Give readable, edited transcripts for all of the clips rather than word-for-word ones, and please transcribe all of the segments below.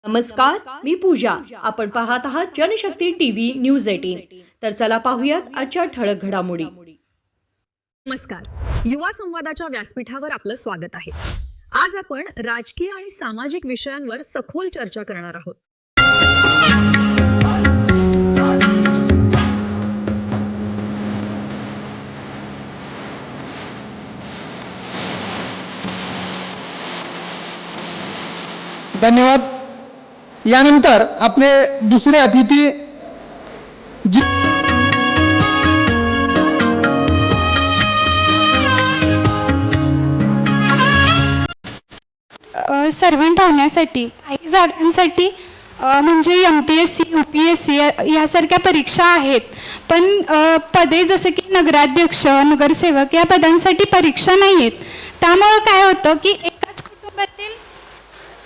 नमस्कार, मी पूजा. आपण पाहत आहात जनशक्ती टीव्ही न्यूज 18. तर चला पाहूयात आजच्या ठळक घडामोडी. नमस्कार. युवा संवादाच्या व्यासपीठावर आपलं स्वागत आहे. आज आपण राजकीय आणि सामाजिक विषयांवर सखोल चर्चा करणार आहोत. धन्यवाद. यानंतर आपले दुसरे अतिथी सर्वंट होण्यासाठी काही जागांसाठी म्हणजे MPSC UPSC यासारख्या परीक्षा आहेत, पण पदे जसे की नगराध्यक्ष नगरसेवक या पदांसाठी परीक्षा नाही आहेत. त्यामुळं काय होतं की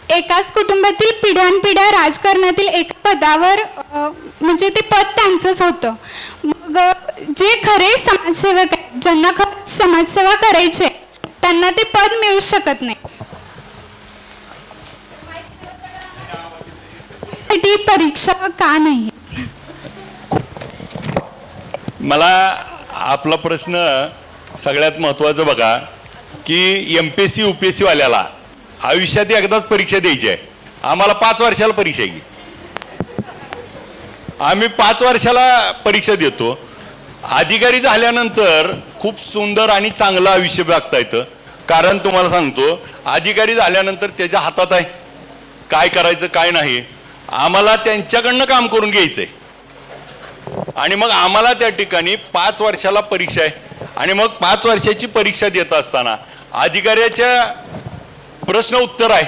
एकाच कुटुंबातील पिढ्यानपिढ्या राजकारणातील एका पदावर म्हणजे ते पद त्यांचंच होतं. मग जे खरे समाजसेवक आहेत, ज्यांना खरंच समाजसेवा करायचे त्यांना ते पद मिळू शकत नाही. परीक्षा का नाही? मला आपला प्रश्न सगळ्यात महत्त्वाचं बघा की MPSC UPSC वाल्याला आयुष्यात एकदाच परीक्षा द्यायची आहे. आम्हाला 5 वर्षाला परीक्षा आहे. आम्ही 5 वर्षाला परीक्षा देतो. अधिकारी झाल्यानंतर खूप सुंदर आणि चांगलं आयुष्य बघता येतं. कारण तुम्हाला सांगतो, अधिकारी झाल्यानंतर त्याच्या हातात आहे काय करायचं काय नाही. आम्हाला त्यांच्याकडनं काम करून घ्यायचंय आणि मग आम्हाला त्या ठिकाणी 5 वर्षाला परीक्षा आहे आणि मग 5 वर्षाची परीक्षा देत असताना अधिकाऱ्याच्या प्रश्न उत्तर आहे,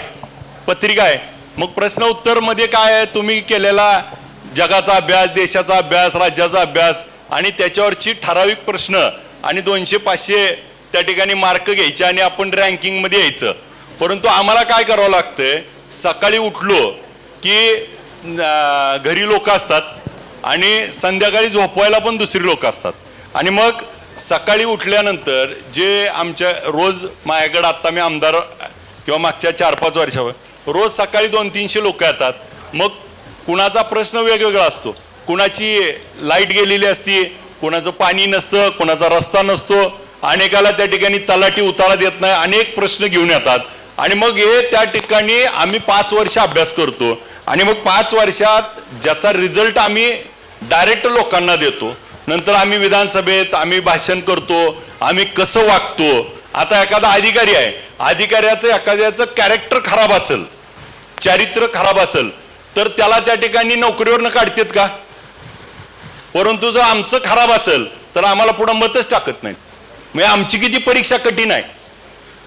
पत्रिका आहे. मग प्रश्न उत्तर मध्ये काय आहे, तुम्ही केलेला जगाचा अभ्यास, देशाचा अभ्यास, राज्याचा अभ्यास आणि त्याच्यावरची ठराविक प्रश्न आणि 200-500 त्या ठिकाणी मार्क घ्यायचे आणि आपण रँकिंगमध्ये यायचं. परंतु आम्हाला काय करावं लागतंय, सकाळी उठलो की घरी लोक असतात आणि संध्याकाळी झोपवायला पण दुसरी लोक असतात. आणि मग सकाळी उठल्यानंतर जे आमच्या रोज माझ्याकडे आत्ता मी आमदार किंवा मागच्या 4-5 वर्षावर रोज सकाळी 200-300 लोक येतात. मग कुणाचा प्रश्न वेगवेगळा असतो. कुणाची लाईट गेलेली असती, कुणाचं पाणी नसतं, कुणाचा रस्ता नसतो, अनेकाला त्या ठिकाणी तलाठी उतारा देत नाही, अनेक प्रश्न घेऊन येतात. आणि मग हे त्या ठिकाणी आम्ही 5 वर्ष अभ्यास करतो आणि मग 5 वर्षात ज्याचा रिझल्ट आम्ही डायरेक्ट लोकांना देतो. नंतर आम्ही विधानसभेत आम्ही भाषण करतो, आम्ही कसं वागतो. आता एखादा अधिकारी आहे, अधिकाऱ्याचं एखाद्याचं कॅरेक्टर खराब असेल, चारित्र्य खराब असेल तर त्याला त्या ठिकाणी नोकरीवरनं काढतात का? परंतु जर आमचं खराब असेल तर आम्हाला पुढं मतच टाकत नाहीत. म्हणजे आमची किती परीक्षा कठीण आहे.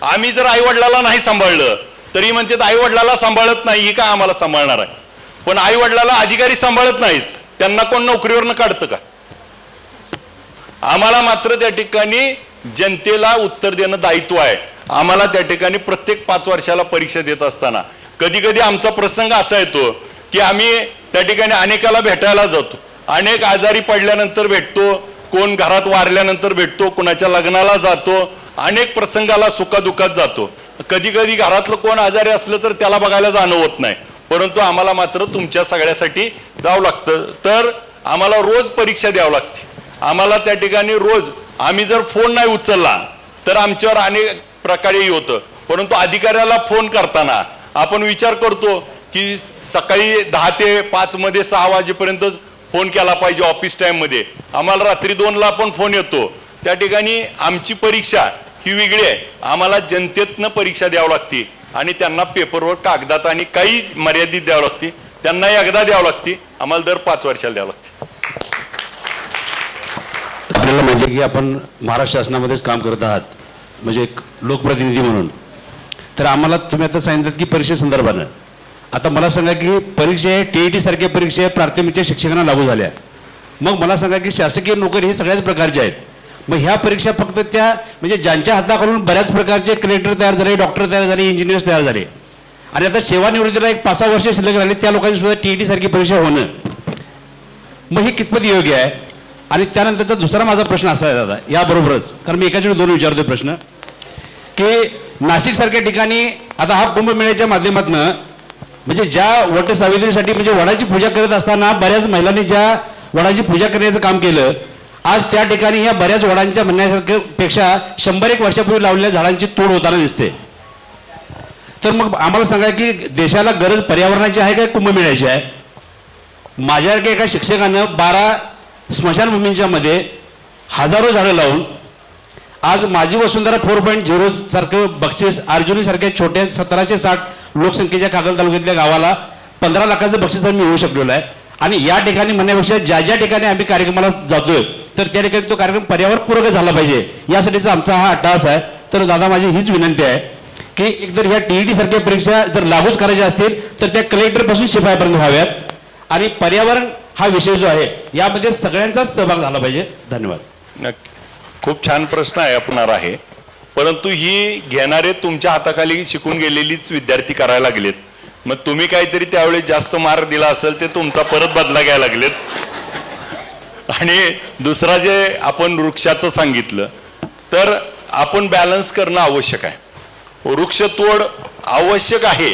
आम्ही जर आईवडिलाला नाही सांभाळलं तरी म्हणतात आईवडिलाला सांभाळत नाही, ही काय आम्हाला सांभाळणार आहे. पण आईवडिलाला अधिकारी सांभाळत नाहीत, त्यांना कोण नोकरीवरनं काढतं का? आम्हाला मात्र त्या ठिकाणी जनतेला उत्तर देणं दायित्व आहे. आम्हाला त्या ठिकाणी प्रत्येक 5 वर्षाला परीक्षा देत असताना कधी कधी आमचा प्रसंग असा येतो की आम्ही त्या ठिकाणी अनेकाला भेटायला जातो. अनेक आजारी पडल्यानंतर भेटतो, कोण घरात वारल्यानंतर भेटतो, कुणाच्या लग्नाला जातो, अनेक प्रसंगाला सुखादुखात जातो. कधी कधी घरातलं कोण आजारी असलं तर त्याला बघायला जाणं होत नाही. परंतु आम्हाला मात्र तुमच्या सगळ्यासाठी जावं लागतं. तर आम्हाला रोज परीक्षा द्यावं लागते. आम्हाला त्या ठिकाणी रोज आम्ही जर फोन नाही उचलला तर आमच्यावर अनेक प्रकारे होतं. परंतु अधिकाऱ्याला फोन करताना आपण विचार करतो की सकाळी 10 ते 5 मध्ये 6 वाजेपर्यंत फोन केला पाहिजे ऑफिस टाईममध्ये. आम्हाला रात्री 2ला पण फोन येतो. त्या ठिकाणी आमची परीक्षा ही वेगळी आहे. आम्हाला जनतेतनं परीक्षा द्यावं लागते आणि त्यांना पेपरवर कागदात आणि काही मर्यादित द्यावं लागते. त्यांना एकदा द्यावं लागते, आम्हाला दर 5 वर्षाला द्यावं लागते. आपल्याला म्हणजे की आपण महाराष्ट्र शासनामध्येच काम करत आहात, म्हणजे एक लोकप्रतिनिधी म्हणून. तर आम्हाला तुम्ही आता सांगितलं की परीक्षेसंदर्भानं आता मला सांगा की परीक्षा TET सारख्या परीक्षा प्राथमिकच्या शिक्षकांना लागू झाल्या. मग मला सांगा की शासकीय नोकरी ही सगळ्याच प्रकारच्या आहेत. मग ह्या परीक्षा फक्त त्या म्हणजे ज्यांच्या हाताखालून बऱ्याच प्रकारचे कलेक्टर तयार झाले, डॉक्टर तयार झाले, इंजिनियर्स तयार झाले आणि आता सेवानिवृत्तीला एक 5-6 वर्ष शिल्लक राहिले, त्या लोकांची सुद्धा TET सारखी परीक्षा होणं मग हे कितपत योग्य आहे? आणि त्यानंतरचा दुसरा माझा प्रश्न असा आहे दादा, याबरोबरच कारण मी एकाच वेळी 2 विचारतो प्रश्न की नाशिक सारख्या ठिकाणी आता हा कुंभमेळ्याच्या माध्यमातून म्हणजे ज्या वट सावित्रीसाठी म्हणजे वडाची पूजा करत असताना बऱ्याच महिलांनी ज्या वडाची पूजा करण्याचं काम केलं, आज त्या ठिकाणी ह्या बऱ्याच वडांच्या म्हणण्यासारख्या पेक्षा 100-1 वर्षापूर्वी लावलेल्या झाडांची तोड होताना दिसते. तर मग आम्हाला सांगा की देशाला गरज पर्यावरणाची आहे का कुंभमेळ्याची आहे? माझ्यासारख्या एका शिक्षकानं 12 स्मशानभूमींच्या मध्ये हजारो झाडं लावून आज माझी वसुंधरा 4.0 सारखं बक्षीस, अर्जुनी सारख्या छोट्या 1760 लोकसंख्येच्या कागल तालुक्यातल्या गावाला 15 लाखाचं बक्षीस आम्ही मिळवू शकलेलो आहे. आणि या ठिकाणी म्हणण्यापेक्षा ज्या ज्या ठिकाणी आम्ही कार्यक्रमाला जातोय तर त्या ठिकाणी तो कार्यक्रम पर्यावरणपूरक झाला पाहिजे, यासाठीचा आमचा हा अट्टहास आहे. तर दादा माझी हीच विनंती आहे की एक जर ह्या TET सारख्या परीक्षा जर लागूच करायच्या असतील तर त्या कलेक्टरपासून शिपायापर्यंत व्हाव्यात आणि पर्यावरण हा विषय जो आहे यामध्ये सगळ्यांचाच सहभाग झाला पाहिजे. धन्यवाद. नक्की, खूप छान प्रश्न आहे आपणार आहे, परंतु ही घेणारे तुमच्या हाताखाली शिकून गेलेलीच विद्यार्थी करायला लागलेत. मग तुम्ही काहीतरी त्यावेळेस जास्त मार्क दिला असेल ते तुमचा परत बदला घ्यायला लागलेत. आणि दुसरा जे आपण वृक्षाचं सांगितलं तर आपण बॅलन्स करणं आवश्यक आहे. वृक्षतोड आवश्यक आहे,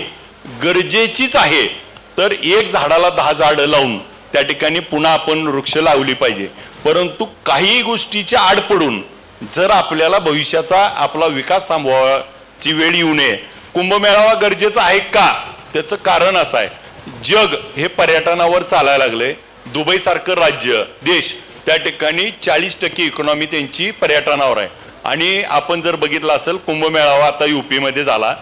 गरजेचीच आहे. तर 1 झाडाला 10 झाडं लावून त्या ठिकाणी पुन्हा आपण वृक्ष लावली पाहिजे. परंतु काही गोष्टीच्या आड पडून जर आपल्याला भविष्याचा आपला विकास थांबवायची वेळ येऊ नये. कुंभमेळावा गरजेचा आहे का? त्याचं कारण असं आहे, जग हे पर्यटनावर चालायला लागले. दुबईसारखं राज्य, देश, त्या ठिकाणी 40% इकॉनॉमी त्यांची पर्यटनावर आहे. आणि आपण जर बघितलं असेल कुंभमेळावा आता UP मध्ये झाला,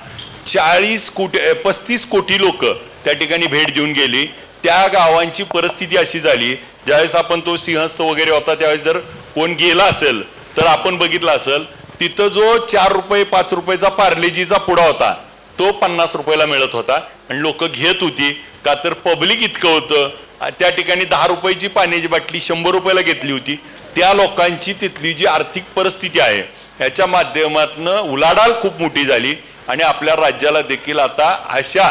35 कोटी लोक त्या ठिकाणी भेट देऊन गेली. त्या गावांची परिस्थिती अशी झाली, ज्यावेळेस आपण तो सिंहस्थ वगैरे होता त्यावेळेस जर कोण गेला असेल तर आपण बघितलं असेल तिथं जो 4 रुपये 5 रुपयाचा पार्लेजीचा पुडा होता तो 50 रुपयाला मिळत होता आणि लोक घेत होती. का तर पब्लिक इतकं होतं. त्या ठिकाणी 10 रुपयाची पाण्याची बाटली 100 रुपयाला घेतली होती. त्या लोकांची तिथली जी आर्थिक परिस्थिती आहे याच्या माध्यमातून उलाढाल खूप मोठी झाली. आणि आपल्या राज्याला देखील आता अशा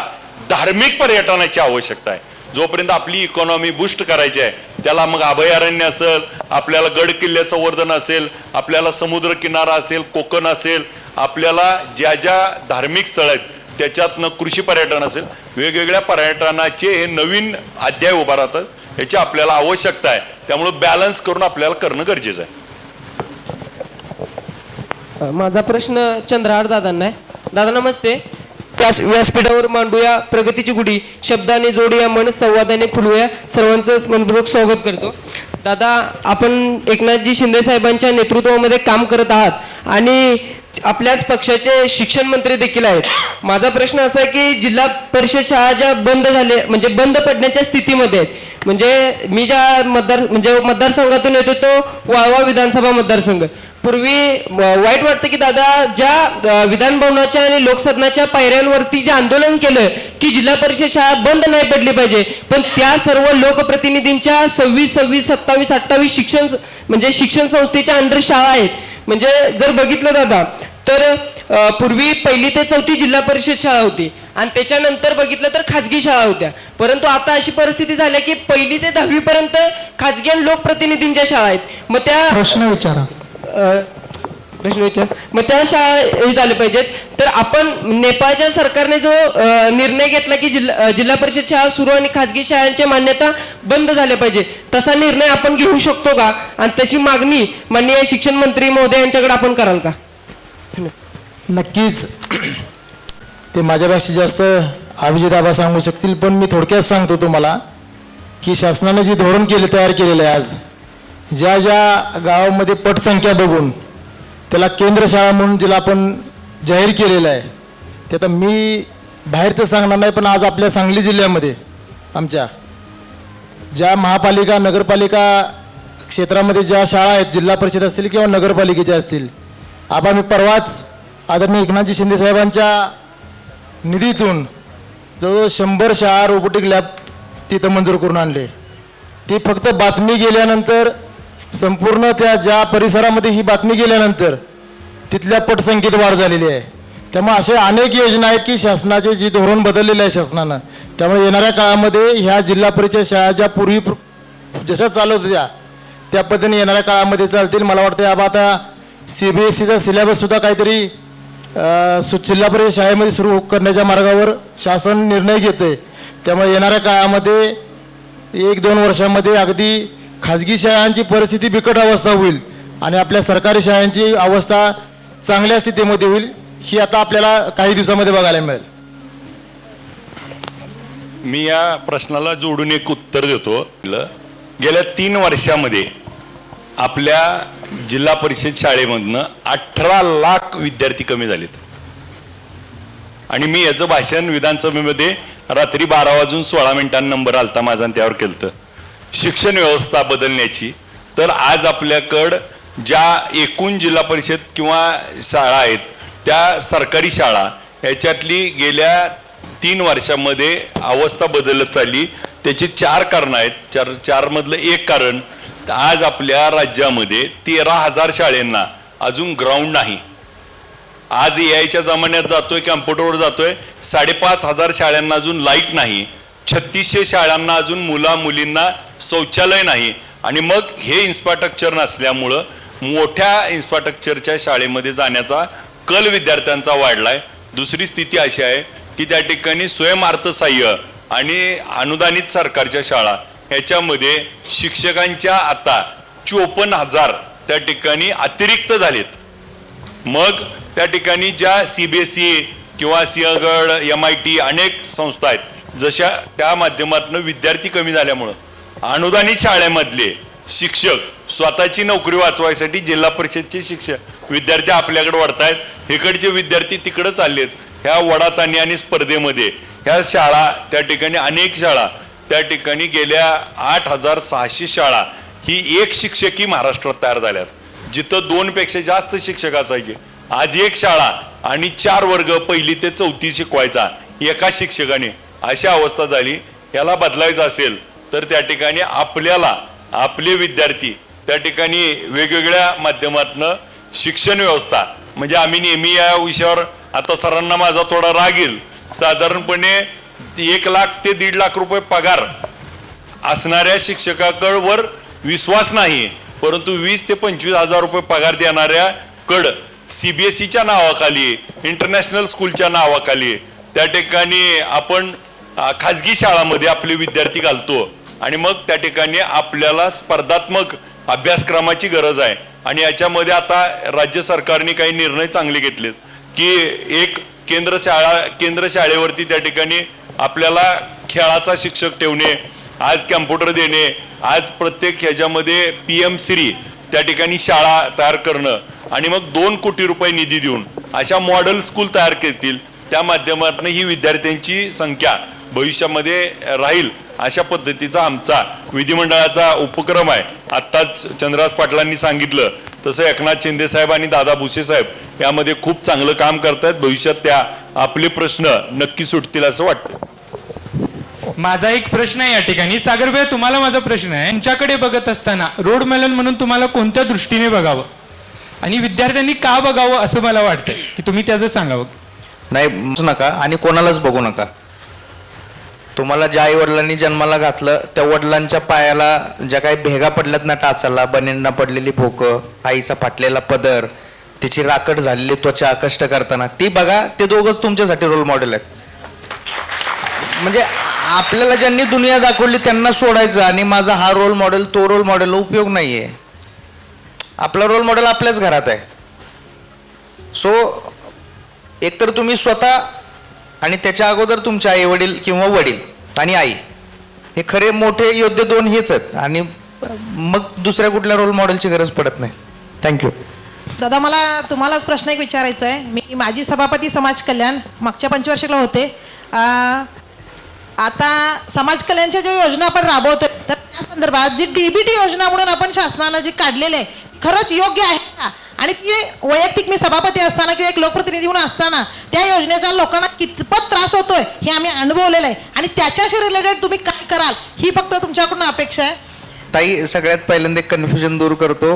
धार्मिक पर्यटनाची आवश्यकता आहे. जोपर्यंत आपली इकॉनॉमी बूस्ट करायची आहे त्याला मग अभयारण्य असेल, आपल्याला गड किल्ले संवर्धन असेल, आपल्याला समुद्र किनारा असेल, कोकण असेल, आपल्याला ज्या ज्या धार्मिक स्थळ आहेत त्याच्यातनं कृषी पर्यटन असेल, वेगवेगळ्या पर्यटनाचे हे नवीन अध्याय उभा राहतात. याची आपल्याला आवश्यकता आहे. त्यामुळे बॅलन्स करून आपल्याला करणं गरजेचं आहे. माझा प्रश्न चंद्रहार दादांना आहे. दादा नमस्ते. व्यासपीठावर मांडूया प्रगतीची गुढी, शब्दाने जोडूया मन, संवादाने फुलवूया. सर्वांचं मनपूर्वक स्वागत करतो. दादा, आपण एकनाथजी शिंदे साहेबांच्या नेतृत्वामध्ये काम करत आहात आणि आपल्याच पक्षाचे शिक्षण मंत्री देखील आहेत. माझा प्रश्न असा आहे की जिल्हा परिषद शाळा ज्या बंद झाल्या म्हणजे बंद पडण्याच्या स्थितीमध्ये आहेत, म्हणजे मी ज्या मतदारसंघातून येतो तो वाळवा विधानसभा मतदारसंघ. पूर्वी वाईट वाटतं की दादा ज्या विधान भवनाच्या आणि लोकसदनाच्या पायऱ्यांवरती जे आंदोलन केलं की जिल्हा परिषद शाळा बंद नाही पडली पाहिजे, पण त्या सर्व लोकप्रतिनिधींच्या 26, 27, 28 शिक्षण संस्थेच्या अंडर शाळा आहेत. म्हणजे जर बघितलं दादा तर पूर्वी 1ली ते 4थी जिल्हा परिषद शाळा होती आणि त्याच्यानंतर बघितलं तर खाजगी शाळा होत्या. परंतु आता अशी परिस्थिती झाली की 1ली ते 10वी पर्यंत खाजगी आणि लोकप्रतिनिधींच्या शाळा आहेत. मग त्या प्रश्न विचारा. मग त्या शाळा हे झाल्या पाहिजेत. तर आपण नेपाळच्या सरकारने जो निर्णय घेतला की जिल्हा परिषद शाळा सुरू आणि खाजगी शाळांची मान्यता बंद झाल्या पाहिजे, तसा निर्णय आपण घेऊ शकतो का? आणि तशी मागणी माननीय शिक्षण मंत्री महोदय यांच्याकडे आपण कराल का? नक्कीच. ते माझ्यापेक्षा जास्त अभिजित आबा सांगू शकतील, पण मी थोडक्यात सांगतो तुम्हाला की शासनाने जे धोरण तयार केलेलं आहे, आज ज्या ज्या गावामध्ये पटसंख्या बघून त्याला केंद्र शाळा म्हणून जिला आपण जाहीर केलेलं आहे, ते आता मी बाहेरचं सांगणार नाही, पण आज आपल्या सांगली जिल्ह्यामध्ये आमच्या ज्या महापालिका नगरपालिका क्षेत्रामध्ये ज्या शाळा आहेत, जिल्हा परिषद असतील किंवा नगरपालिकेच्या असतील, आम्ही परवाच आदरणीय एकनाथजी शिंदे साहेबांच्या निधीतून जवळजवळ 100 शाळा रोबोटिक लॅब तिथं मंजूर करून आणले. ती फक्त बातमी गेल्यानंतर, संपूर्ण त्या ज्या परिसरामध्ये ही बातमी गेल्यानंतर तिथल्या पटसंख्येत वाढ झालेली आहे. त्यामुळे असे अनेक योजना आहेत की शासनाचे जे धोरण बदललेलं आहे शासनानं, त्यामुळे येणाऱ्या काळामध्ये ह्या जिल्हा परिषद शाळा ज्या पूर्वी जशा चालत होत्या त्या पद्धतीने येणाऱ्या काळामध्ये चालतील. मला वाटतं आता CBSEचा सिलेबससुद्धा काहीतरी जिल्हा परिषद शाळेमध्ये सुरू करण्याच्या मार्गावर शासन निर्णय घेते. त्यामुळे येणाऱ्या काळामध्ये 1-2 वर्षामध्ये अगदी खाजगी शाळांची परिस्थिती बिकट अवस्था होईल आणि आपल्या सरकारी शाळांची अवस्था चांगल्या स्थितीमध्ये होईल, ही आता आपल्याला काही दिवसामध्ये बघायला मिळेल. मी या प्रश्नाला जोडून एक उत्तर देतो. गेल्या 3 वर्षामध्ये आपल्या जिल्हा परिषद शाळेमधनं 18 लाख विद्यार्थी कमी झालेत. आणि मी याचं भाषण विधानसभेमध्ये रात्री 12:16 नंबर आलता माझा आणि त्यावर केलं शिक्षण व्यवस्था बदलण्याची. तर आज आपल्याकडं ज्या एकूण जिल्हा परिषद किंवा शाळा आहेत त्या सरकारी शाळा याच्यातली गेल्या 3 वर्षामध्ये अवस्था बदलत चालली. त्याची 4 कारणं आहेत. चारमधलं एक कारण, आज आपल्या राज्यामध्ये 13,000 शाळांना अजून ग्राउंड नाही. आज AIच्या जमान्यात जातोय, कॅम्प्युटरवर जातोय. 5,500 शाळांना अजून लाईट नाही. 3600 शाळांना अजून मुलींना शौचालय नाही. आणि मग हे इन्फ्रास्ट्रक्चर नसल्यामुळं मोठ्या इन्फ्रास्ट्रक्चरच्या शाळेमध्ये जाण्याचा कल विद्यार्थ्यांचा वाढलाय. दुसरी स्थिती अशी आहे की त्या ठिकाणी स्वयंअर्थसहाय्य आणि अनुदानित सरकारच्या शाळा ह्याच्यामध्ये शिक्षकांच्या आता 54,000 त्या ठिकाणी अतिरिक्त झालेत. मग त्या ठिकाणी ज्या CBSE किंवा सिंहगड, MIT अनेक संस्था आहेत जशा, त्या माध्यमातून विद्यार्थी कमी झाल्यामुळं अनुदानित शाळेमधले शिक्षक स्वतःची नोकरी वाचवायसाठी जिल्हा परिषदचे शिक्षक विद्यार्थी आपल्याकडे वाढतायत. इकडचे विद्यार्थी तिकडे चाललेत. ह्या वडाताणी आणि स्पर्धेमध्ये ह्या शाळा त्या ठिकाणी अनेक शाळा त्या ठिकाणी गेल्या 8,600 शाळा ही एक शिक्षकी महाराष्ट्रात तयार झाल्यात. जिथं 2 पेक्षा जास्त शिक्षक असायचे आज एक शाळा आणि 4 वर्ग 1ली ते 4थी शिकवायचा एका शिक्षकाने, अशी अवस्था झाली. याला बदलायचं असेल तर त्या ठिकाणी आपल्याला आपले विद्यार्थी त्या ठिकाणी वेगवेगळ्या माध्यमातनं शिक्षण व्यवस्था, म्हणजे आम्ही नेहमी या विषयावर, आता सरांना माझा थोडा राग येईल, साधारणपणे 1 लाख ते 1.5 लाख रुपये पगार असणाऱ्या शिक्षकाकडवर विश्वास नाही, परंतु 20 ते 25 हजार रुपये पगार देणाऱ्या कड CBSEच्या नावाखाली, इंटरनॅशनल स्कूलच्या नावाखाली त्या ठिकाणी आपण खाजगी शाळांमध्ये आपले विद्यार्थी घालतो. आणि मग त्या ठिकाणी आपल्याला स्पर्धात्मक अभ्यासक्रमाची गरज आहे. आणि याच्यामध्ये आता राज्य सरकारने काही निर्णय चांगले घेतलेत की एक केंद्र शाळेवरती त्या ठिकाणी आपल्याला खेळाचा शिक्षक ठेवणे, आज कॅम्प्युटर देणे, आज प्रत्येक ह्याच्यामध्ये PM-श्री त्या ठिकाणी शाळा तयार करणं आणि मग 2 कोटी रुपये निधी देऊन अशा मॉडेल स्कूल तयार करतील. त्या माध्यमातून ही विद्यार्थ्यांची संख्या भविष्यामध्ये राहील अशा पद्धतीचा आमचा विधिमंडळाचा उपक्रम आहे. आत्ताच चंद्रहास पाटलांनी सांगितलं तसं एकनाथ शिंदे साहेब आणि दादा भुसे साहेब यामध्ये खूप चांगलं काम करतायत. भविष्यात त्या आपले प्रश्न नक्की सुटतील असं वाटतं. माझा एक प्रश्न आहे या ठिकाणी. सागर भाई, तुम्हाला माझा प्रश्न आहे, तुमच्याकडे बघत असताना रोड मॅलन म्हणून तुम्हाला कोणत्या दृष्टीने बघावं आणि विद्यार्थ्यांनी का बघावं असं मला वाटतं की तुम्ही त्याचं सांगावं. नाही नका आणि कोणालाच बघू नका. तुम्हाला ज्या आई वडिलांनी जन्माला घातलं त्या वडिलांच्या पायाला ज्या काही भेगा पडल्यात ना, टाचाला बनेंना पडलेली भोकं, आईचा फाटलेला पदर, तिची राकट झालेली त्वचा कष्ट करताना, ती बघा. ते दोघंच तुमच्यासाठी रोल मॉडेल आहेत. म्हणजे आपल्याला ज्यांनी दुनिया दाखवली त्यांना सोडायचं आणि माझा हा रोल मॉडेल तो रोल मॉडेल उपयोग नाहीये. आपला रोल मॉडेल आपल्याच घरात आहे. सो एकतर तुम्ही स्वतः आणि त्याच्या अगोदर तुमचे आई वडील किंवा वडील आणि आई हे खरे मोठे योद्धे 2 हेच आहेत आणि मग दुसऱ्या कुठल्या रोल मॉडेलची गरज पडत नाही. थँक्यू. दादा, मला तुम्हालाच प्रश्न एक विचारायचा आहे. मी माजी सभापती समाज कल्याण मागच्या पंचवार्षिकला होते. आता समाज कल्याणच्या ज्या योजना आपण राबवतोय तर त्या संदर्भात जी DBT योजना म्हणून आपण शासनानं जी काढलेली आहे खरंच योग्य आहे का? आणि ती वैयक्तिक मी सभापती असताना किंवा एक लोकप्रतिनिधी म्हणून असताना त्या योजनेच्या लोकांना कितपत त्रास होतोय हे आम्ही अनुभवलेलं आहे आणि त्याच्याशी रिलेटेड तुम्ही काय कराल ही फक्त तुमच्याकडून अपेक्षा आहे. ताई, सगळ्यात पहिल्यांदा कन्फ्युजन दूर करतो.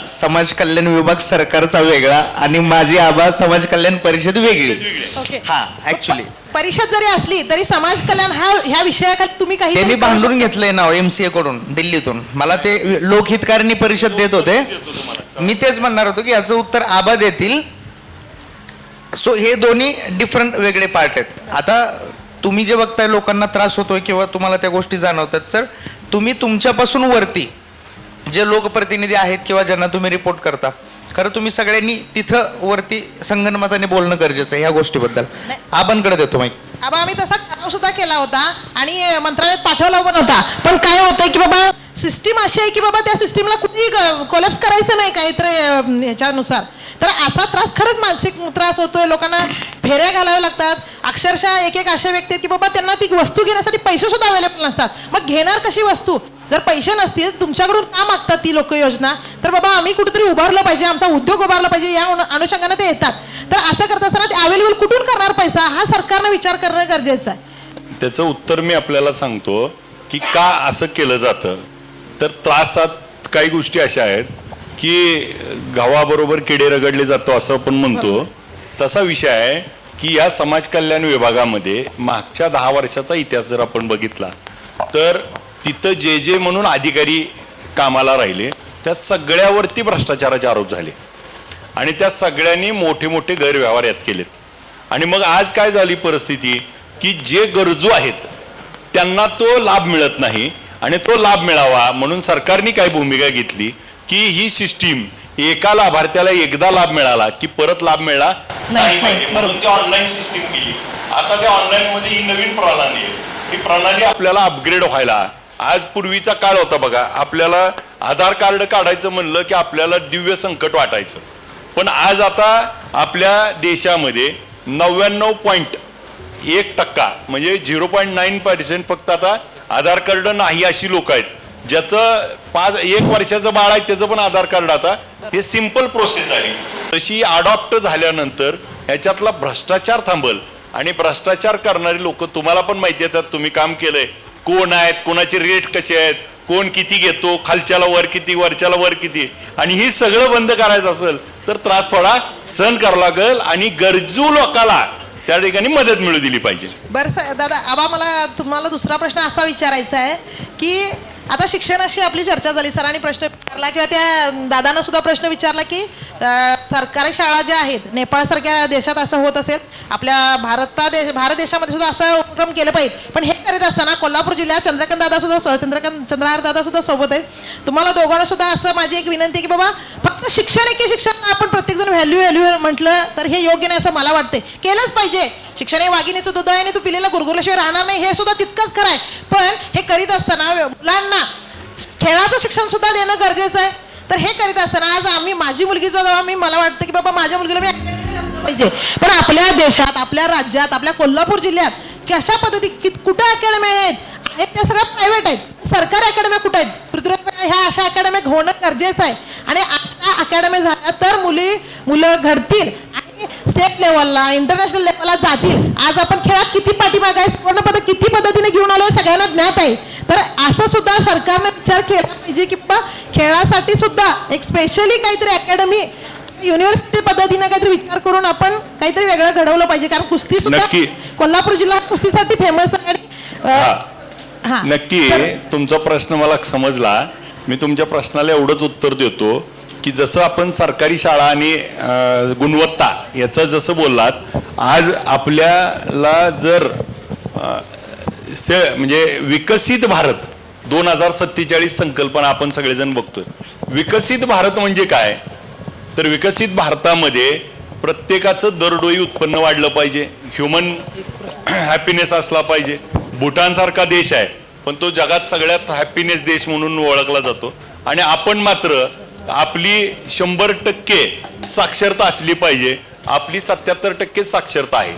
समाज कल्याण विभाग सरकारचा वेगळा आणि माझी आबा समाज कल्याण परिषद वेगळी. ओके. हा, ऍक्च्युली परिषद जरी असली तरी समाज कल्याण ह्या विषयाखाली तुम्ही काही त्यांनी बांधून घेतलंय नाव MCA कडून दिल्लीतून. मला ते लोकहितकारणी परिषद देत होते. मी तेच म्हणणार होतो की याचं उत्तर आबा देतील. सो हे दोन्ही डिफरंट वेगळे पार्ट आहेत. आता तुम्ही जे बघताय लोकांना त्रास होतोय किंवा तुम्हाला त्या गोष्टी जाणवतात, सर तुम्ही तुमच्यापासून वरती जे लोकप्रतिनिधी आहेत किंवा ज्यांना तुम्ही रिपोर्ट करता, खरं तुम्ही सगळ्यांनी तिथं वरती संगनमताने बोलणं गरजेचं आहे ह्या गोष्टीबद्दल. आपणकडे देतो माईक. आबा आम्ही तसा ठराव सुद्धा केला होता आणि मंत्रालयात पाठवला पण होता. पण काय होतंय की बाबा सिस्टीम अशी आहे की बाबा त्या सिस्टीमला कुठेही कोलॅप्स करायचं नाही काहीतरी ह्याच्यानुसार. तर असा त्रास, खरंच मानसिक त्रास होतोय, लोकांना फेऱ्या घालाव्या लागतात. अक्षरशः एक अशा व्यक्ती आहेत की बाबा त्यांना ती वस्तू घेण्यासाठी पैसे सुद्धा अवेलेबल नसतात. मग घेणार कशी वस्तू? जर पैसे नसतील तुमच्याकडून का मागतात ती लोक योजना? तर बाबा आम्ही कुठेतरी उभारलं पाहिजे, आमचा उद्योग उभारला पाहिजे, या अनुषंगाने ते येतात. तर असं करत असताना ते अवेलेबल कुठून करणार पैसा, हा सरकारनं विचार करणं गरजेचं आहे. त्याचं उत्तर मी आपल्याला सांगतो की का असं केलं जातं. तर त्रासात काही गोष्टी अशा आहेत की गावाबरोबर किडे रगडले जातो असं आपण म्हणतो, तसा विषय आहे की या समाज कल्याण विभागामध्ये मागच्या 10 वर्षाचा इतिहास जर आपण बघितला तर तिथं जे म्हणून अधिकारी कामाला राहिले त्या सगळ्यावरती भ्रष्टाचाराचे आरोप झाले आणि त्या सगळ्यांनी मोठे मोठे गैरव्यवहार यात केलेत. आणि मग आज काय झाली परिस्थिती की जे गरजू आहेत त्यांना तो लाभ मिळत नाही आणि तो लाभ मिळावा म्हणून सरकारने काय भूमिका घेतली की ही सिस्टीम एका लाभार्थ्याला एकदा लाभ मिळाला की परत लाभ मिळाला नाही पाहिजे म्हणून ती ऑनलाईन सिस्टीम केली. आता त्या ऑनलाईन मध्ये ही नवीन प्रणाली आहे. ही प्रणाली आपल्याला अपग्रेड व्हायला, आज पूर्वीचा काळ होता बघा, आपल्याला आधार कार्ड काढायचं म्हणलं की आपल्याला दिव्य संकट वाटायचं. पण आज आता आपल्या देशामध्ये 99.1% म्हणजे 0.9% फक्त आता आधार कार्ड नाही अशी लोक आहेत. ज्याचं 1 वर्षाचं बाळ आहे त्याचं पण आधार कार्ड आता, हे सिंपल प्रोसेस आहे. तशी अडॉप्ट झाल्यानंतर ह्याच्यातला भ्रष्टाचार थांबल आणि भ्रष्टाचार करणारी लोक तुम्हाला पण माहिती येतात, तुम्ही काम केलंय, कोण आहेत, कोणाचे रेट कसे आहेत, कोण किती घेतो, खालच्याला वर किती, वरच्याला वर किती, आणि हे सगळं बंद करायचं असेल तर त्रास थोडा सहन करावा लागेल आणि गरजू लोकांना त्या ठिकाणी मदत मिळू दिली पाहिजे. बरं दादा, आबा मला तुम्हाला दुसरा प्रश्न असा विचारायचा आहे की आता शिक्षणाशी आपली चर्चा झाली, सरांनी प्रश्न विचारला किंवा त्या दादांना सुद्धा प्रश्न विचारला की सरकारी शाळा ज्या आहेत, नेपाळसारख्या देशात असं होत असेल, आपल्या भारत देशामध्ये सुद्धा असं उपक्रम केलं पाहिजे. पण हे करीत असताना कोल्हापूर जिल्ह्यात चंद्रहार दादा सुद्धा सोबत आहेत. तुम्हाला दोघांना सुद्धा असं माझी एक विनंती आहे की बाबा फक्त शिक्षण आपण प्रत्येकजण व्हॅल्यू म्हटलं तर हे योग्य नाही असं मला वाटते. केलंच पाहिजे. शिक्षण हे वाघिणीचं दूध आहे आणि तू पिलेला गुरगुरल्याशिवाय राहणार नाही, हे सुद्धा तितकंच खरं आहे. पण हे करीत असताना मुलांना खेळाचं शिक्षण सुद्धा देणं गरजेचं आहे. तर हे करीत असताना आज माझी मुलगी मला वाटतं की बाबा माझ्या मुलगीला मी पाहिजे, पण आपल्या देशात, आपल्या राज्यात, आपल्या कोल्हापूर जिल्ह्यात कशा पद्धती कुठे अकॅडमी आहेत त्या सगळ्या प्रायव्हेट आहेत. सरकारी अकॅडमी कुठे आहेत? पृथ्वीराज ह्या अशा अकॅडमी होणं गरजेचं आहे आणि अशा अकॅडमी झाल्या तर मुलं घडतील आणि स्टेट लेवलला, इंटरनॅशनल लेवलला जातील. आज आपण खेळात किती पाठीमागे आहे, सुवर्णपदक किती पद्धतीने घेऊन आलोय सगळ्यांना ज्ञात आहे. तर असं सुद्धा सरकारने विचार केला पाहिजे की बाबा खेळासाठी सुद्धा एक स्पेशली काहीतरी अकॅडमी युनिव्हर्सिटी पद्धतीने काहीतरी विचार करून आपण काहीतरी वेगळं घडवलं पाहिजे. कारण कुस्ती सुद्धा कोल्हापूर जिल्हा कुस्तीसाठी फेमस आहे. नक्की तुमचा प्रश्न मला समजला. मी तुमच्या प्रश्नाला एवढंच उत्तर देतो की जसं आपण सरकारी शाळा आणि गुणवत्ता याचं जसं बोललात, आज आपल्याला जर म्हणजे विकसित भारत 2047 संकल्पना आपण सगळेजण बघतोय. विकसित भारत म्हणजे काय? तर विकसित भारतामध्ये प्रत्येकाचं दरडोई उत्पन्न वाढलं पाहिजे, ह्युमन हॅपीनेस असला पाहिजे. भूटानसारखा देश आहे पण तो जगात सगळ्यात हॅपीनेस देश म्हणून ओळखला जातो आणि आपण मात्र आपली 100% साक्षरता असली पाहिजे. आपली 77% साक्षरता आहे.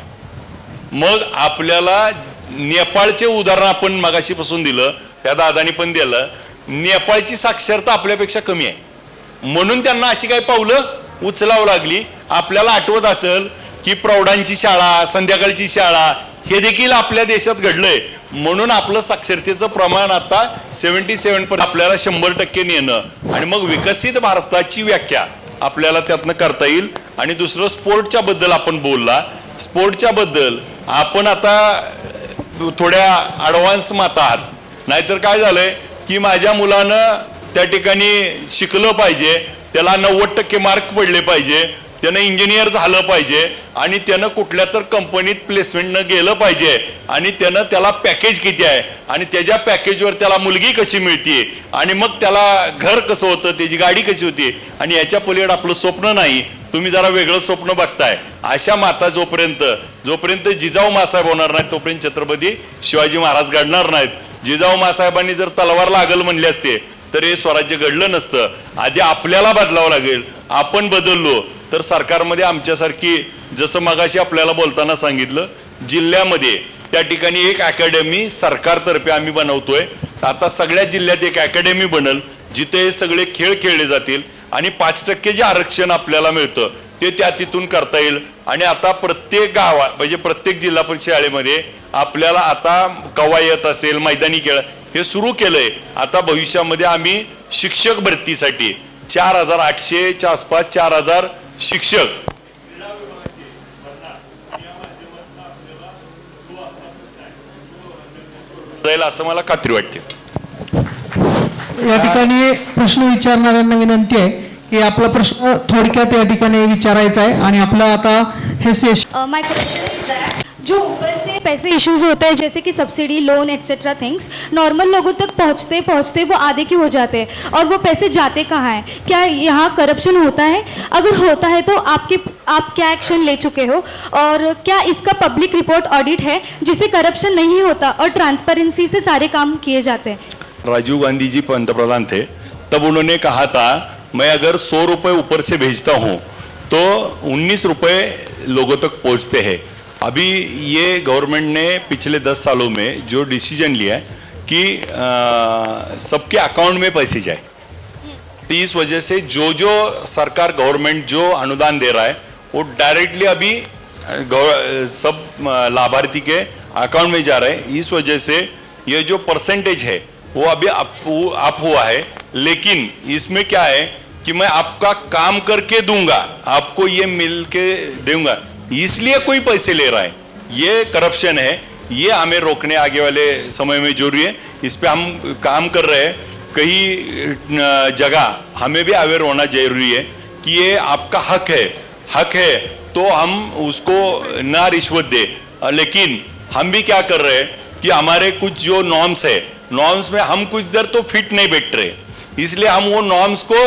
मग आपल्याला नेपाळचे उदाहरण आपण मगाशीपासून दिलं, त्या दादानी पण दिलं. नेपाळची साक्षरता आपल्यापेक्षा कमी आहे म्हणून त्यांना अशी काही पावलं उचलावं लागली. आपल्याला आठवत असेल की प्रौढांची शाळा, संध्याकाळची शाळा हे देखील आपल्या देशात घडलंय म्हणून आपलं साक्षरतेचं प्रमाण आता 77% आपल्याला 100% नेणं आणि मग विकसित भारताची व्याख्या आपल्याला त्यातनं करता येईल. आणि दुसरं स्पोर्टच्या बद्दल आपण बोलला. स्पोर्टच्या बद्दल आपण आता थोड्या ॲडव्हान्स माता आहात. नाहीतर काय झालंय की माझ्या मुलानं त्या ठिकाणी शिकलं पाहिजे, त्याला 90% मार्क पडले पाहिजे, त्यानं इंजिनियर झालं पाहिजे आणि त्यानं कुठल्या तर कंपनीत प्लेसमेंटनं गेलं पाहिजे आणि त्यानं त्याला पॅकेज किती आहे आणि त्याच्या पॅकेजवर त्याला मुलगी कशी मिळते आणि मग त्याला घर कसं होतं, त्याची गाडी कशी होती आणि याच्या पलीकडे आपलं स्वप्न नाही, तुम्ही जरा वेगळं स्वप्न बघताय. अशा माता जोपर्यंत जिजाऊ मासाहेब होणार नाहीत तोपर्यंत छत्रपती शिवाजी महाराज घडणार नाहीत. जिजाऊ मासाहेबांनी जर तलवार लागल म्हणले असते तर हे स्वराज्य घडलं नसतं. आधी आपल्याला बदलावं लागेल. आपण बदललो तर सरकारमध्ये आमच्यासारखी, जसं मगाशी आपल्याला बोलताना सांगितलं, जिल्ह्यामध्ये त्या ठिकाणी एक अकॅडमी सरकारतर्फे आम्ही बनवतोय. आता सगळ्या जिल्ह्यात एक अकॅडमी बनल जिथे हे सगळे खेळ खेळले जातील आणि 5% जे आरक्षण आपल्याला मिळतं ते त्या तिथून करता येईल. आणि आता प्रत्येक गावात म्हणजे प्रत्येक जिल्हा परिषद शाळेमध्ये आपल्याला आता कवायत असेल, मैदानी खेळ हे सुरू केलंय. आता भविष्यामध्ये आम्ही शिक्षक भरतीसाठी 4800च्या आसपास 4000 शिक्षक जाईल असं मला खात्री वाटते. या ठिकाणी प्रश्न विचारणाऱ्यांना विनंती आहे की आपला प्रश्न थोडक्यात या ठिकाणी विचारायचा आहे आणि आपलं आता हे session my question is that जो ऊपर से पैसे इश्यूज होते हैं जैसे कि subsidy loan etcetera things normal लोगों तक पहुँचते वो आधे की हो जाते हैं और वो पैसे जाते कहाँ हैं? क्या यहाँ करप्शन होता है? अगर होता है तो आप क्या एक्शन ले चुके हो और क्या इसका पब्लिक रिपोर्ट ऑडिट है जिससे करप्शन नहीं होता और ट्रांसपेरेंसी से सारे काम किए जाते हैं? राजीव गांधी जी पंतप्रधान थे तब उन्होंने कहा था मैं अगर 100 रुपये ऊपर से भेजता हूँ तो 19 रुपये लोगों तक पहुँचते हैं. अभी ये गवर्नमेंट ने पिछले 10 सालों में जो डिसीजन लिया है कि सबके अकाउंट में पैसे जाए, तो इस वजह से जो सरकार गवर्नमेंट जो अनुदान दे रहा है वो डायरेक्टली अभी सब लाभार्थी के अकाउंट में जा रहा है. इस वजह से ये जो परसेंटेज है वो अभी अप हुआ है. लेकिन इसमें क्या है कि मैं आपका काम करके दूंगा, आपको ये मिल के दूंगा, इसलिए कोई पैसे ले रहा है, ये करप्शन है. ये हमें रोकने आगे वाले समय में जरूरी है. इस पे हम काम कर रहे हैं. कई जगह हमें भी अवेयर होना जरूरी है कि ये आपका हक है तो हम उसको ना रिश्वत दे. लेकिन हम भी क्या कर रहे हैं कि हमारे कुछ जो नॉर्म्स है, नॉर्म्स में हम कुछ इधर तो फिट नहीं बैठ रहे, इसलिए हम वो नॉर्म्स को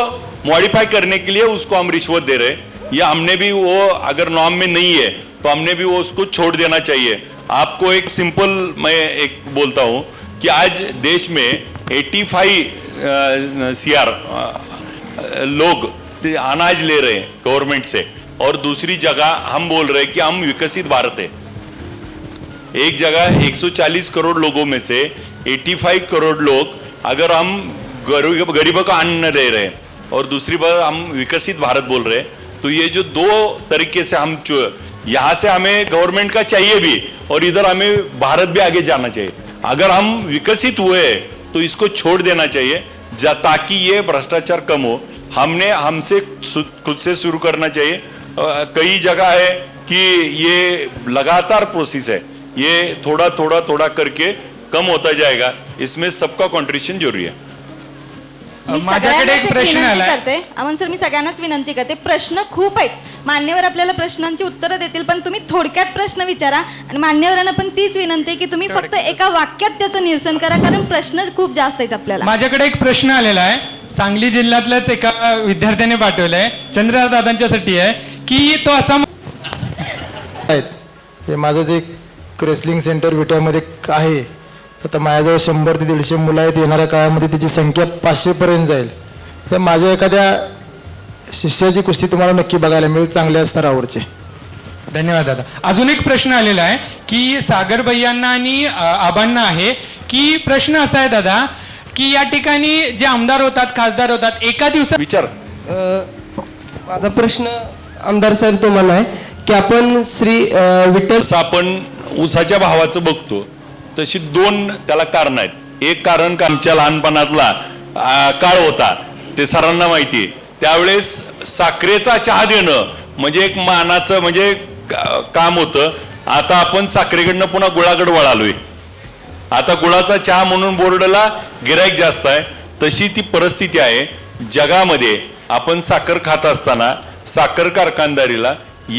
मॉडिफाई करने के लिए उसको हम रिश्वत दे रहे हैं. या हमने भी वो अगर नॉर्म में नहीं है तो हमने भी वो उसको छोड़ देना चाहिए. आपको एक सिंपल मैं एक बोलता हूँ कि आज देश में 85 CR लोग अनाज ले रहे हैं गवर्नमेंट से और दूसरी जगह हम बोल रहे हैं कि हम विकसित भारत है. एक जगह 140 करोड़ लोगों में से 85 करोड़ लोग अगर हम गरीबों को अन्न दे रहे हैं और दूसरी बार हम विकसित भारत बोल रहे हैं, तो ये जो दो तरीके से हम यहाँ से हमें गवर्नमेंट का चाहिए भी और इधर हमें भारत भी आगे जाना चाहिए. अगर हम विकसित हुए तो इसको छोड़ देना चाहिए ताकि ये भ्रष्टाचार कम हो. हमसे खुद से शुरू करना चाहिए. कई जगह है कि ये लगातार प्रोसेस है, ये थोड़ा करके कम होता जाएगा. इसमें सबका कॉन्ट्रीब्यूशन जरूरी है. माझ्याकडे एक प्रश्न आलाय. अमन सर, मी सगळ्यांनाच विनंती करते, प्रश्न खूप आहेत, मान्यवर आपल्याला प्रश्नांची उत्तरं देतील, पण तुम्ही थोडक्यात प्रश्न विचारा आणि मान्यवरांना पण तीच विनंती आहे की तुम्ही फक्त एका वाक्यात त्याचं निरसन करा, कारण प्रश्न खूप जास्त आहेत आपल्याला. माझ्याकडे एक प्रश्न आलेला आहे, सांगली जिल्ह्यातल्याच एका विद्यार्थ्याने पाठवलाय, चंद्रहार दादांच्यासाठी आहे की तो असा हे माझंच एक रेसलिंग सेंटर विट्यामध्ये आहे. आता माझ्याजवळ 100 ते 150 मुलं आहेत. येणाऱ्या काळामध्ये त्याची संख्या 500 पर्यंत जाईल. तर माझ्या एखाद्या शिष्याची कुस्ती तुम्हाला नक्की बघायला मिळेल चांगल्या स्तरावरची. धन्यवाद दादा. अजून एक प्रश्न आलेला आहे की सागर भैयांना आणि आबांना आहे की प्रश्न असा आहे दादा की या ठिकाणी जे आमदार होतात, खासदार होतात, एका दिवसात विचार. माझा प्रश्न आमदार साहेब तुम्हाला आहे की आपण श्री विठ्ठल जसं आपण ऊसाच्या भावाचं बघतो तशी 2 त्याला कारण आहेत. एक कारण का आमच्या लहानपणातला काळ होता, ते सरांना माहिती. त्यावेळेस साखरेचा चहा देणं म्हणजे एक मानाचं म्हणजे काम होतं. आता आपण साखरेकडनं पुन्हा गुळाकडे वळालोय. आता गुळाचा चहा म्हणून बोर्डला गिराईक जास्त आहे. तशी ती परिस्थिती आहे जगामध्ये. आपण साखर खात असताना साखर कारखानदारीला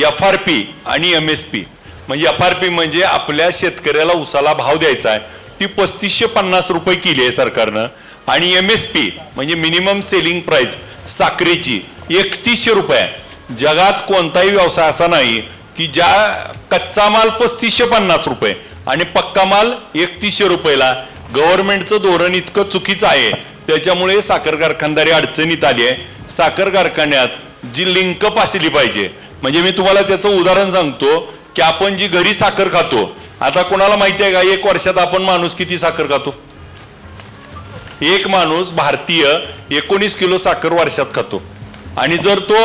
FRP आणि MSP म्हणजे FRP म्हणजे आपल्या शेतकऱ्याला उसाला भाव द्यायचा आहे, ती 3550 रुपये केली आहे सरकारनं. आणि MSP म्हणजे मिनिमम सेलिंग प्राइस साखरेची 3100 रुपये. जगात कोणताही व्यवसाय असा नाही की ज्या कच्चा माल 3550 रुपये आणि पक्का माल 3100 रुपयाला. गव्हर्नमेंटचं धोरण इतकं चुकीचं आहे, त्याच्यामुळे साखर कारखानदारी अडचणीत आली आहे. साखर कारखान्यात जी लिंकअप असली पाहिजे, म्हणजे मी तुम्हाला त्याचं उदाहरण सांगतो की आपण जी घरी साखर खातो, आता कोणाला माहिती आहे का 1 वर्षात आपण माणूस किती साखर खातो? एक माणूस भारतीय 19 किलो साखर वर्षात खातो. आणि जर तो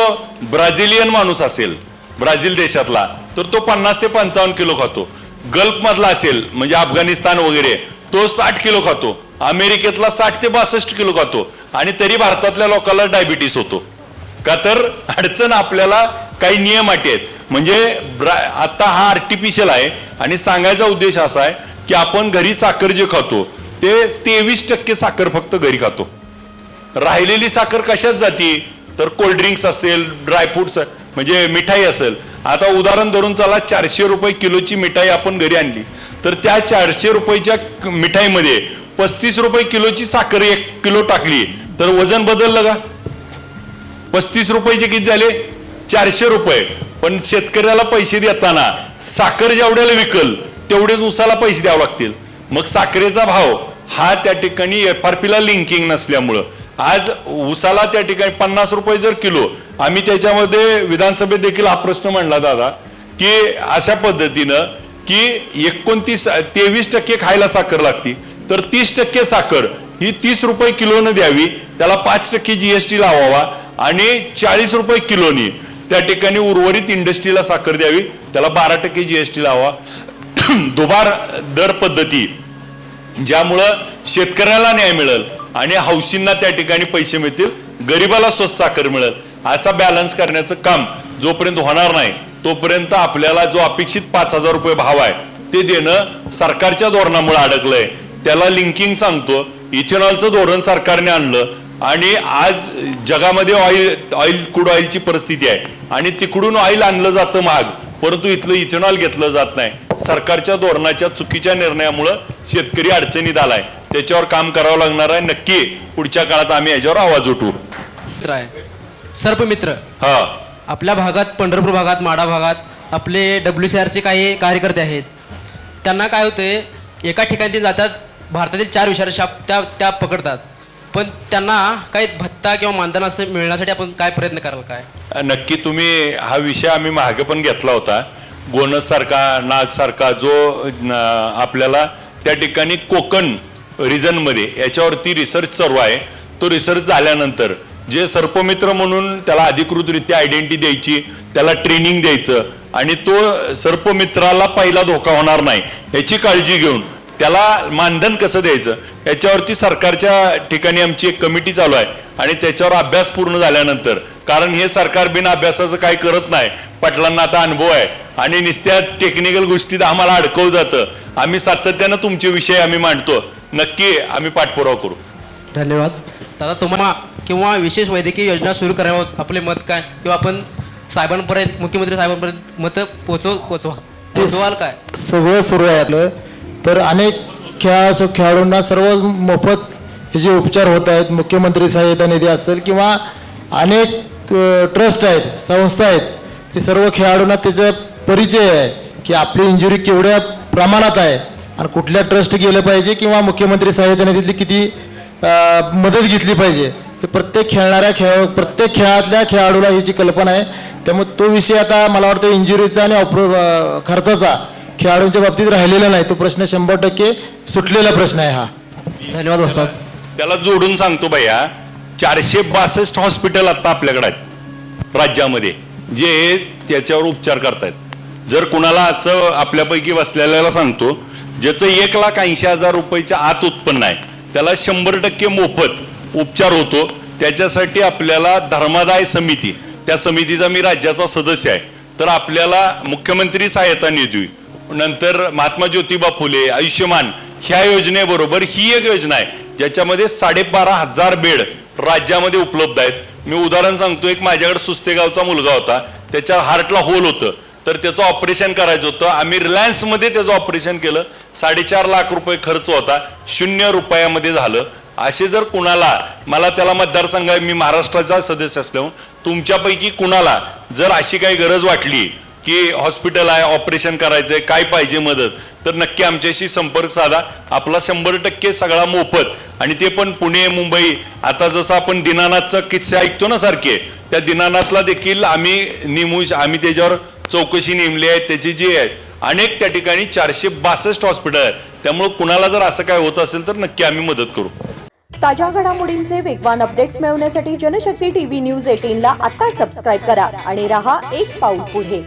ब्राझिलियन माणूस असेल ब्राझील देशातला तर तो 50 ते 55 किलो खातो. गल्फ मधला असेल म्हणजे अफगाणिस्तान वगैरे तो 60 किलो खातो. अमेरिकेतला 60 ते 62 किलो खातो. आणि तरी भारतातल्या लोकांना डायबिटीस होतो का? तर अडचण आपल्याला काही नियम अटी आहेत. म्हणजे आता हा आर्टिफिशियल आहे. आणि सांगायचा उद्देश असा आहे की आपण घरी साखर जे खातो ते 23% साखर फक्त घरी खातो. राहिलेली साखर कशात जाती? तर कोल्ड्रिंक्स असेल, ड्रायफ्रुट्स म्हणजे मिठाई असेल. आता उदाहरण धरून चला 400 रुपये किलोची मिठाई आपण घरी आणली तर त्या 400 रुपयाच्या मिठाईमध्ये 35 रुपये किलोची साखर 1 किलो टाकली तर वजन बदललं का? 35 रुपयाचे किती झाले? 400 रुपये. पण शेतकऱ्याला पैसे देताना साखर जेवढ्याला विकल तेवढेच उसाला पैसे द्यावे लागतील. मग साखरेचा भाव हा त्या ठिकाणी FRP ला लिंकिंग नसल्यामुळं आज उसाला त्या ठिकाणी 50 रुपये जर किलो. आम्ही त्याच्यामध्ये विधानसभेत देखील हा प्रश्न मांडला दादा की अशा पद्धतीनं की 23% खायला साखर लागती तर 30% साखर ही 30 रुपये किलोनं द्यावी, त्याला 5% GST लावावा आणि 40 रुपये किलोनी त्या ठिकाणी उर्वरित इंडस्ट्रीला साखर द्यावी, त्याला 12% GST लावा. दुबार दर पद्धती ज्यामुळं शेतकऱ्याला न्याय मिळेल आणि हौशींना त्या ठिकाणी पैसे मिळतील, गरिबाला स्वस्त साखर मिळेल. असा बॅलन्स करण्याचं काम जोपर्यंत होणार नाही तोपर्यंत आपल्याला जो अपेक्षित 5000 रुपये भाव आहे ते देणं सरकारच्या धोरणामुळे अडकलंय. त्याला लिंकिंग सांगतो. इथेनॉलचं धोरण सरकारने आणलं आणि आज जगामध्ये ऑइल क्रूड ऑइलची परिस्थिती आहे आणि तिकडून ऑइल आणलं जातं महाग, परंतु इथलं इथेनॉल घेतलं जात नाही. सरकारच्या धोरणाच्या चुकीच्या निर्णयामुळं शेतकरी अडचणीत आलाय. त्याच्यावर काम करावं लागणार आहे. नक्की पुढच्या काळात आम्ही याच्यावर आवाज उठवू. सर्पमित्र हा आपल्या भागात, पंढरपूर भागात, माढा भागात आपले WCRचे काही कार्यकर्ते आहेत. त्यांना काय होतंय, एका ठिकाणी ते जातात, भारतातील 4 विषारी शाप त्या पकडतात, पण त्यांना काही भत्ता किंवा मानधन असं मिळण्यासाठी आपण काय प्रयत्न कराल? काय नक्की तुम्ही हा विषय आम्ही मागे पण घेतला होता. गोनस सारखा, नाग सारखा जो आपल्याला त्या ठिकाणी कोकण रिजनमध्ये याच्यावरती रिसर्च सर्व आहे. तो रिसर्च झाल्यानंतर जे सर्पमित्र म्हणून त्याला अधिकृतरित्या आयडेंटिटी द्यायची, त्याला ट्रेनिंग द्यायचं आणि तो सर्पमित्राला पहिला धोका होणार नाही याची काळजी घेऊन त्याला मानधन कसं द्यायचं याच्यावरती सरकारच्या ठिकाणी आमची एक कमिटी चालू आहे. आणि त्याच्यावर अभ्यास पूर्ण झाल्यानंतर, कारण हे सरकार बिना अभ्यासाचं काही करत नाही, पाटलांना आता अनुभव आहे आणि नुसत्या टेक्निकल गोष्टीत आम्हाला अडकवलं जातं. आम्ही सातत्यानं तुमचे विषय आम्ही मांडतो. नक्की आम्ही पाठपुरावा करू. धन्यवाद दादा. तुम्हाला किंवा विशेष वैद्यकीय योजना सुरू करावं आपले मत काय, किंवा आपण साहेबांपर्यंत, मुख्यमंत्री साहेबांपर्यंत मतं पोचवाल काय? सगळं सुरू आहे आपलं. तर अनेक खेळाडूंना सर्व मोफत हे जे उपचार होत आहेत, मुख्यमंत्री सहाय्यता निधी असेल किंवा अनेक ट्रस्ट आहेत, संस्था आहेत, ते सर्व खेळाडूंना त्याचा परिचय आहे की आपली इंजुरी केवढ्या प्रमाणात आहे आणि कुठल्या ट्रस्ट गेलं पाहिजे किंवा मुख्यमंत्री सहाय्यता निधीतली किती मदत घेतली पाहिजे. हे प्रत्येक प्रत्येक खेळातल्या खेळाडूला ह्याची कल्पना आहे. त्यामुळे तो विषय आता मला वाटतं इंजुरीचा आणि खर्चाचा खेळाडूंच्या बाबतीत राहिलेला नाही. तो प्रश्न 100% सुटलेला प्रश्न आहे हा. धन्यवाद वस्ताद. त्याला जोडून सांगतो भैया, 462 हॉस्पिटल आता आपल्याकडे आहेत राज्यामध्ये जे त्याच्यावर उपचार करतायत. जर कुणाला असं आपल्यापैकी बसलेल्याला सांगतो ज्याचं 1,80,000 रुपयाच्या आत उत्पन्न आहे त्याला 100% मोफत उपचार होतो. त्याच्यासाठी आपल्याला धर्मादाय समिती, त्या समितीचा मी राज्याचा सदस्य आहे, तर आपल्याला मुख्यमंत्री सहायता निधी, नंतर महात्मा ज्योतिबा फुले, आयुष्यमान ह्या योजनेबरोबर ही एक योजना आहे ज्याच्यामध्ये 12,500 बेड राज्यामध्ये उपलब्ध आहेत. मी उदाहरण सांगतो, एक माझ्याकडे सुस्तेगावचा मुलगा होता, त्याच्या हार्टला होल होतं, तर त्याचं ऑपरेशन करायचं होतं. आम्ही रिलायन्समध्ये त्याचं ऑपरेशन केलं. 4.5 लाख रुपये खर्च होता, 0 रुपयामध्ये झालं. असे जर कुणाला, मला त्याला मतदारसंघ आहे, मी महाराष्ट्राचा सदस्य असल्यामुळे तुमच्यापैकी कुणाला जर अशी काही गरज वाटली की हॉस्पिटल आहे, ऑपरेशन करायचंय, काय पाहिजे मदत, तर नक्की आमच्याशी संपर्क साधा. आपला 100% सगळा मोफत, आणि ते पण पुणे मुंबई. आता जसं आपण दीनानाथचा किस्से ऐकतो ना सारखे, त्या दीनानाथला देखील आम्ही त्याच्यावर चौकशी नेमली आहे. त्याची जी आहे अनेक त्या ठिकाणी 462 हॉस्पिटल आहेत. त्यामुळे कुणाला जर असं काय होत असेल तर नक्की आम्ही मदत करू. ताज्या घडामोडींचे वेगवान अपडेट्स मिळवण्यासाठी जनशक्ती टीव्ही न्यूज 18 ला आता सबस्क्राईब करा आणि रहा एक पाऊल पुढे.